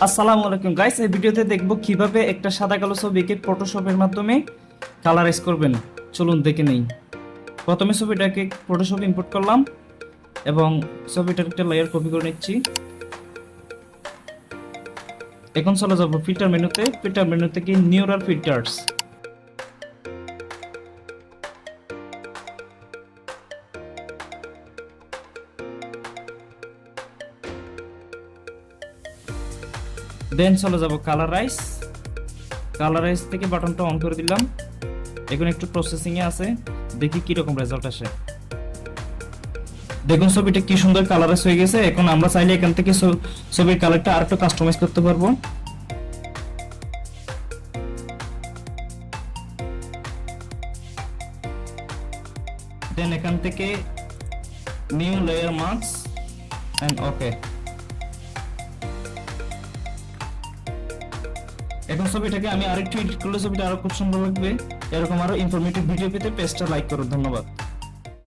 আসসালামু আলাইকুম গাইস, এই ভিডিওতে দেখব কিভাবে একটা সাদা কালো ছবিকে ফটোশপের মাধ্যমে কালারাইজ করবেন। চলুন দেখে নেই। প্রথমে ছবিটাকে ফটোশপ ইম্পোর্ট করলাম এবং ছবিটার একটা লেয়ার কপি করে নিচ্ছি। এখন চলে যাব ফিল্টার মেনুতে। ফিল্টার মেনু থেকে নিউরাল ফিল্টার্স, দেন চলে যাব কালারাইজ। কালারাইজ থেকে বাটনটা অন করে দিলাম। এখন একটু প্রসেসিং এ আছে, দেখি কি রকম রেজাল্ট আসে। দেখুন ছবিটা কি সুন্দর কালারাইজ হয়ে গেছে। এখন আমরা চাইলে এখান থেকে ছবির কালারটা আরেকটু কাস্টমাইজ করতে পারবো। দেন এখান থেকে নিউ লেয়ার মাস্ক এন্ড ওকে। এখন ছবিটাকে আমি আরেকটু এডিট করলে ছবিটা আরো খুব সুন্দর লাগবে। এরকম আরো ইনফরমেটিভ ভিডিও পেতে পেজটা লাইক করুন। ধন্যবাদ।